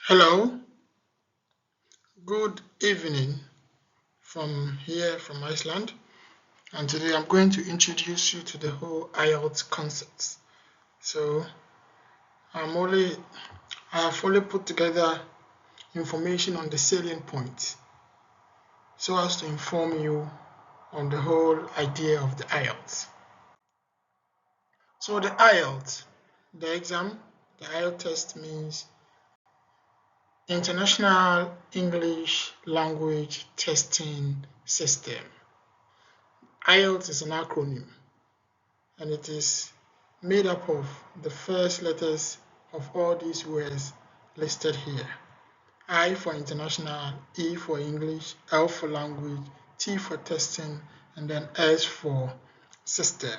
Hello, good evening from here from Iceland, and today I'm going to introduce you to the whole IELTS concepts. So I have only put together information on the salient points so as to inform you on the whole idea of the IELTS. So the IELTS, the exam, the IELTS test means International English Language Testing System. IELTS is an acronym, and it is made up of the first letters of all these words listed here. I for international, E for English, L for language, T for testing, and then S for system.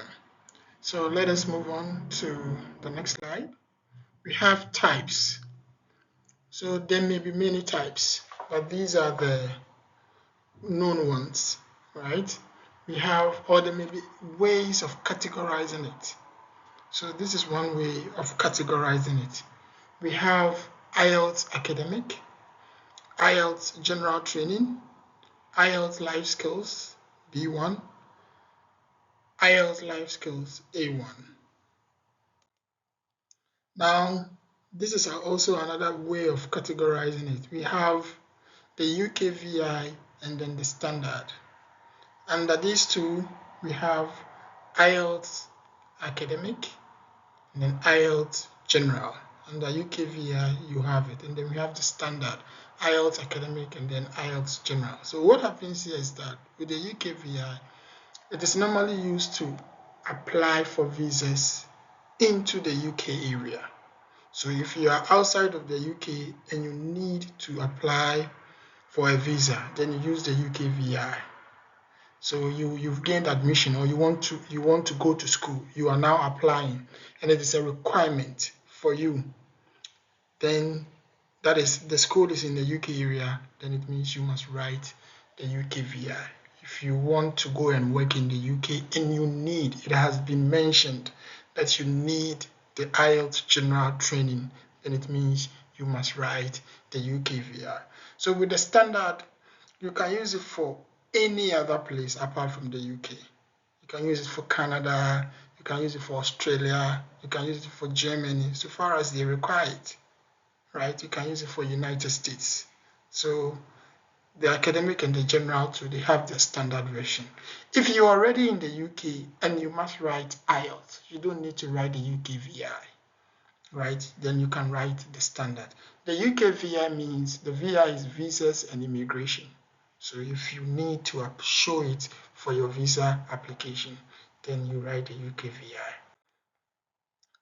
So let us move on to the next slide. We have types. So there may be many types, but these are the known ones, right? We have, or there may be ways of categorizing it. So this is one way of categorizing it. We have IELTS Academic, IELTS General Training, IELTS Life Skills B1, IELTS Life Skills A1. Now, this is also another way of categorizing it. We have the UKVI and then the standard. Under these two, we have IELTS Academic and then IELTS General. Under UKVI, you have it. And then we have the standard, IELTS Academic and then IELTS General. So what happens here is that with the UKVI, it is normally used to apply for visas into the UK area. So if you are outside of the UK and you need to apply for a visa, then you use the UKVI. So you've gained admission, or you want to go to school, you are now applying, and it is a requirement for you. Then that is, the school is in the UK area, then it means you must write the UKVI. If you want to go and work in the UK and it has been mentioned that you need the IELTS general training, then it means you must write the UKVI. So with the standard, you can use it for any other place apart from the UK. You can use it for Canada, you can use it for Australia, you can use it for Germany, so far as they require it, right? You can use it for United States. So the academic and the general too, they have their standard version. If you're already in the UK and you must write IELTS, you don't need to write the UKVI, right? Then you can write the standard. The UKVI means the VI is visas and immigration. So if you need to show it for your visa application, then you write the UKVI.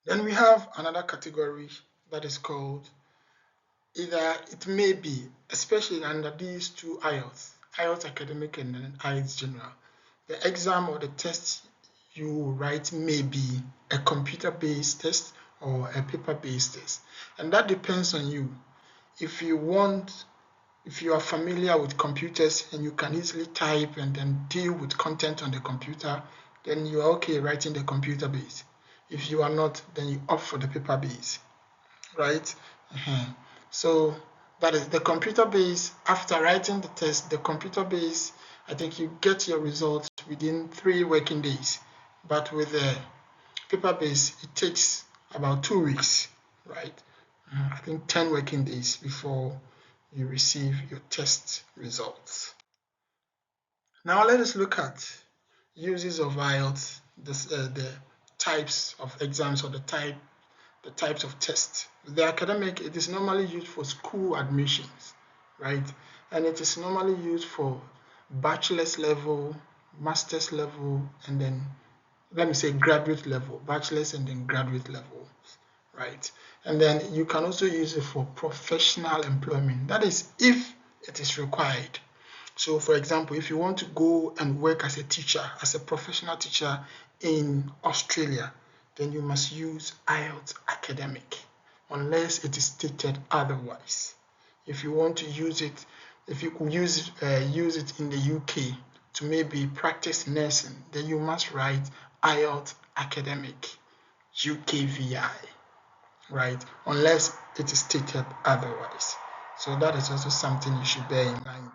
Then we have another category that is called, it may be, especially under these two IELTS, IELTS Academic and then IELTS General, the exam or the test you write may be a computer-based test or a paper-based test. And that depends on you. If you are familiar with computers and you can easily type and then deal with content on the computer, then you are okay writing the computer base. If you are not, then you opt for the paper base, right? So that is the computer base. After writing the test, the computer base, I think you get your results within 3 working days. But with the paper base, it takes about 2 weeks, right? I think 10 working days before you receive your test results. Now let us look at uses of IELTS, the types of exams or the types of tests. The academic, it is normally used for school admissions, right? And it is normally used for bachelor's level, master's level, and then let me say graduate level, bachelor's and then graduate levels, right? And then you can also use it for professional employment. That is if it is required. So for example, if you want to go and work as a teacher, as a professional teacher in Australia, then you must use IELTS Academic unless it is stated otherwise. If you want to use it, if you could use it in the UK to maybe practice nursing, then you must write IELTS Academic UKVI, right? Unless it is stated otherwise. So that is also something you should bear in mind.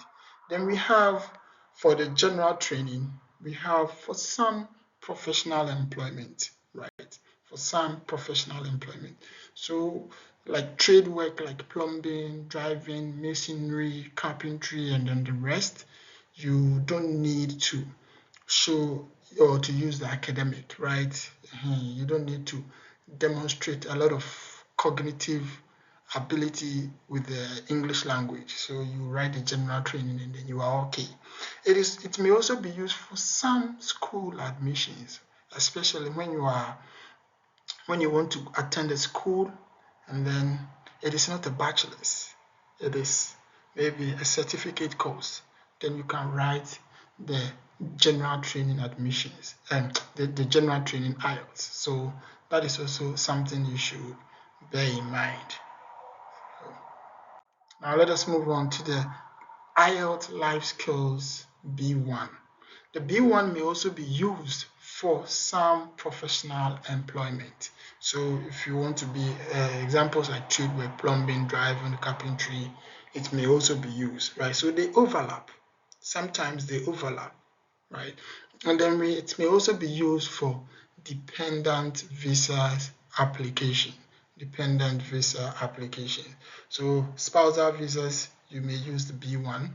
Then we have for the general training, we have for some professional employment, right? For some professional employment. So like trade work like plumbing, driving, masonry, carpentry, and then the rest, you don't need to show or to use the academic, right? You don't need to demonstrate a lot of cognitive ability with the English language. So you write the general training and then you are okay. It may also be used for some school admissions, especially when you want to attend a school and then it is not a bachelor's, it is maybe a certificate course, then you can write the general training admissions and the general training IELTS. So that is also something you should bear in mind. Now let us move on to the IELTS Life Skills B1. The B1 may also be used for some professional employment. So if you want to be examples like trade work, plumbing, driving, carpentry, it may also be used, right? So they overlap. Sometimes they overlap, right? And then it may also be used for dependent visas application. Dependent visa application. So spousal visas, you may use the B1,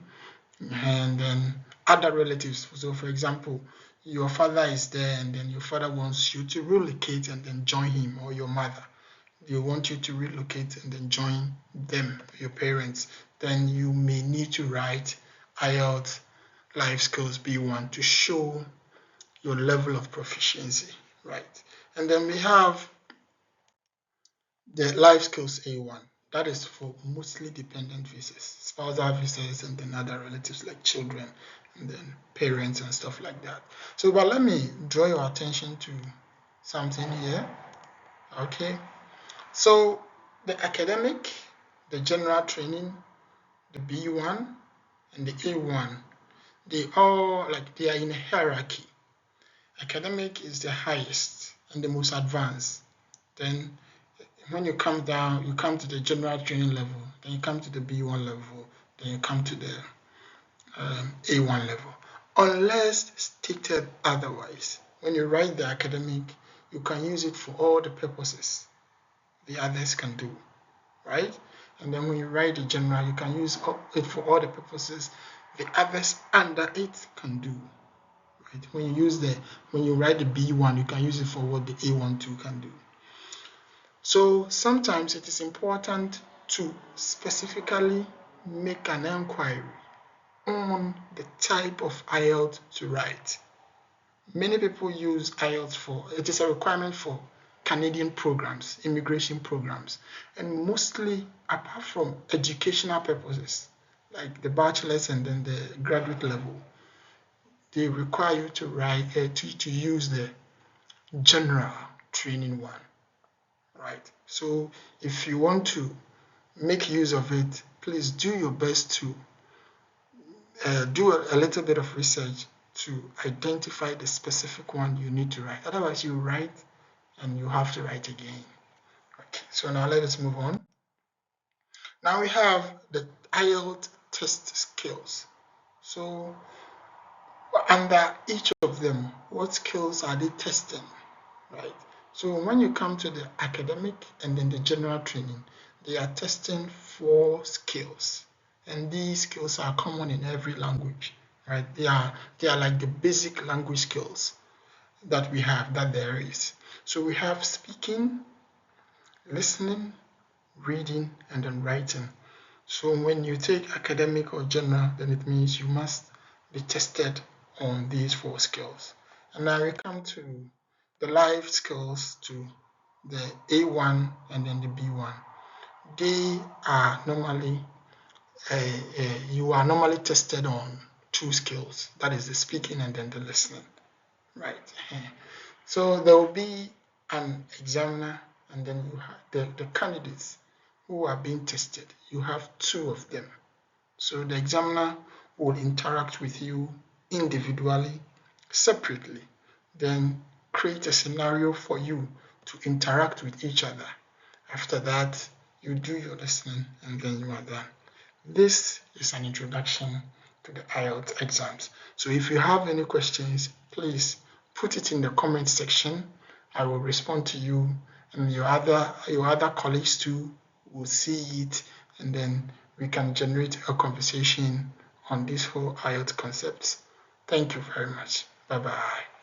and then other relatives. So for example, your father is there and then your father wants you to relocate and then join him, or your mother. They want you to relocate and then join them, your parents. Then you may need to write IELTS Life Skills B1 to show your level of proficiency, right? And then we have the Life Skills A1. That is for mostly dependent visas, spousal visas, and then other relatives like children, and then parents and stuff like that. So, but let me draw your attention to something here. Okay. So, the academic, the general training, the B1, and the A1, they are in a hierarchy. Academic is the highest and the most advanced. Then when you come down, you come to the general training level, then you come to the B1 level, then you come to the A1 level. Unless stated otherwise, when you write the academic, you can use it for all the purposes the others can do, right? And then when you write the general, you can use it for all the purposes the others under it can do. Right? When you write the B1, you can use it for what the A1 too can do. So sometimes it is important to specifically make an inquiry on the type of IELTS to write. Many people use IELTS it is a requirement for Canadian programs, immigration programs, and mostly apart from educational purposes, like the bachelor's and then the graduate level, they require you to write to use the general training one, right? So if you want to make use of it, please do your best to do a little bit of research to identify the specific one you need to write. Otherwise, you write and you have to write again. Okay, so now let us move on. Now we have the IELTS test skills. So under each of them, what skills are they testing, right? So when you come to the academic and then the general training, they are testing 4 skills. And these skills are common in every language, right? They are like the basic language skills that we have, that there is. So we have speaking, listening, reading, and then writing. So when you take academic or general, then it means you must be tested on these 4 skills. And now we come to the life skills, to the A1 and then the B1. They are normally you are normally tested on 2 skills, that is the speaking and then the listening, right? So there will be an examiner and then you have the candidates who are being tested. You have 2 of them. So the examiner will interact with you individually, separately, then create a scenario for you to interact with each other, After that, you do your listening and then you are done. This is an introduction to the IELTS exams. So if you have any questions, please put it in the comment section. I will respond to you, and your other colleagues too will see it, and then we can generate a conversation on this whole IELTS concept. Thank you very much. Bye bye.